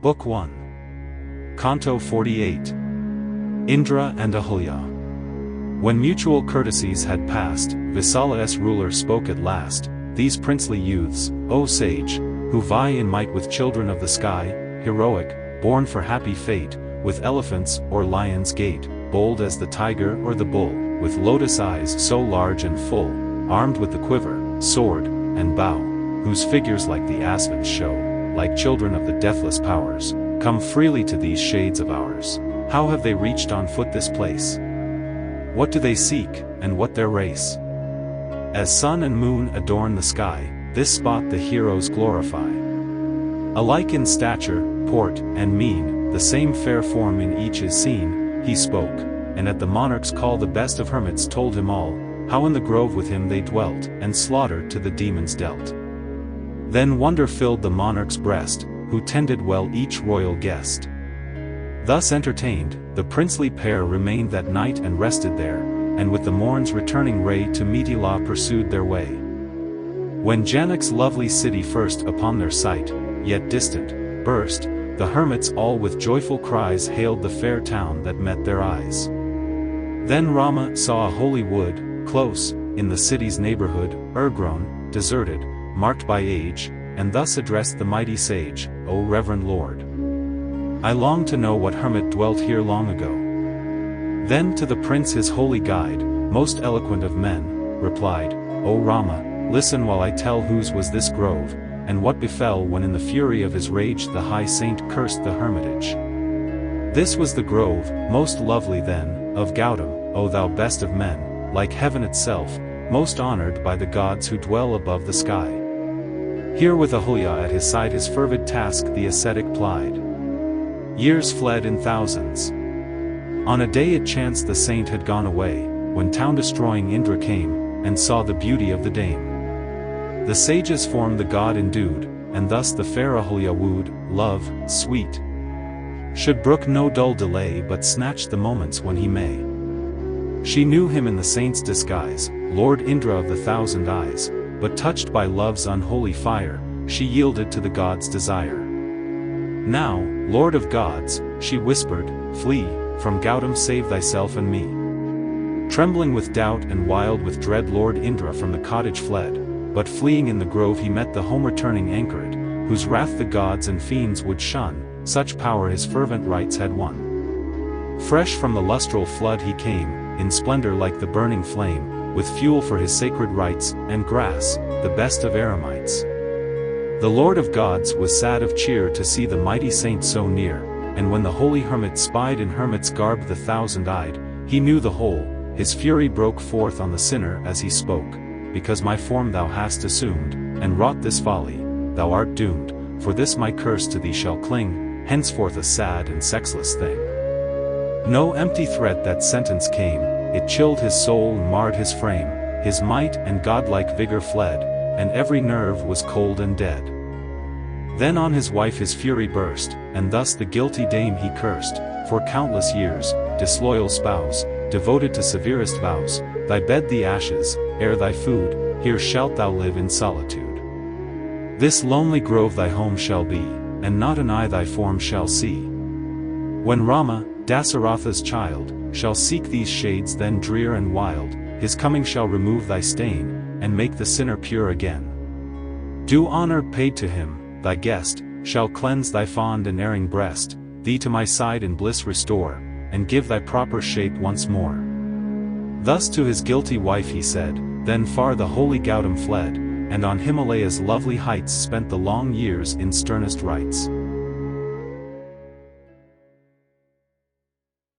Book 1. Canto 48. Indra and Ahulya. When mutual courtesies had passed, Visala's ruler spoke at last. These princely youths, O sage, who vie in might with children of the sky, heroic, born for happy fate, with elephants or lion's gait, bold as the tiger or the bull, with lotus eyes so large and full, armed with the quiver, sword, and bow, whose figures like the aspens show, like children of the deathless powers, come freely to these shades of ours. How have they reached on foot this place? What do they seek, and what their race? As sun and moon adorn the sky, this spot the heroes glorify. Alike in stature, port, and mien, the same fair form in each is seen. He spoke, and at the monarch's call the best of hermits told him all, how in the grove with him they dwelt, and slaughter to the demons dealt. Then wonder filled the monarch's breast, who tended well each royal guest. Thus entertained, the princely pair remained that night and rested there, and with the morn's returning ray to Mithila pursued their way. When Janak's lovely city first upon their sight, yet distant, burst, the hermits all with joyful cries hailed the fair town that met their eyes. Then Rama saw a holy wood, close, in the city's neighborhood, o'ergrown, deserted, marked by age, and thus addressed the mighty sage, O reverend Lord, I long to know what hermit dwelt here long ago. Then to the prince his holy guide, most eloquent of men, replied, O Rama, listen while I tell whose was this grove, and what befell when in the fury of his rage the high saint cursed the hermitage. This was the grove, most lovely then, of Gautam, O thou best of men, like heaven itself, most honored by the gods who dwell above the sky. Here with Ahulya at his side his fervid task the ascetic plied. Years fled in thousands. On a day it chanced the saint had gone away, when town-destroying Indra came, and saw the beauty of the dame. The sage's form the god endued, and thus the fair Ahulya wooed, love, sweet. Should brook no dull delay but snatch the moments when he may. She knew him in the saint's disguise, Lord Indra of the thousand eyes, but touched by love's unholy fire, she yielded to the god's desire. Now, Lord of gods, she whispered, flee, from Gautam save thyself and me. Trembling with doubt and wild with dread Lord Indra from the cottage fled, but fleeing in the grove he met the home-returning anchoret, whose wrath the gods and fiends would shun, such power his fervent rites had won. Fresh from the lustral flood he came, in splendor like the burning flame, with fuel for his sacred rites, and grass, the best of Aramites. The Lord of gods was sad of cheer to see the mighty saint so near, and when the holy hermit spied in hermit's garb the thousand-eyed, he knew the whole, his fury broke forth on the sinner as he spoke, because my form thou hast assumed, and wrought this folly, thou art doomed, for this my curse to thee shall cling, henceforth a sad and sexless thing. No empty threat that sentence came, it chilled his soul and marred his frame, his might and godlike vigor fled, and every nerve was cold and dead. Then on his wife his fury burst, and thus the guilty dame he cursed, for countless years, disloyal spouse, devoted to severest vows, thy bed the ashes, ere thy food, here shalt thou live in solitude. This lonely grove thy home shall be, and not an eye thy form shall see. When Rama, Dasaratha's child, shall seek these shades then drear and wild, his coming shall remove thy stain, and make the sinner pure again. Due honor paid to him, thy guest, shall cleanse thy fond and erring breast, thee to my side in bliss restore, and give thy proper shape once more. Thus to his guilty wife he said, then far the holy Gautam fled, and on Himalaya's lovely heights spent the long years in sternest rites.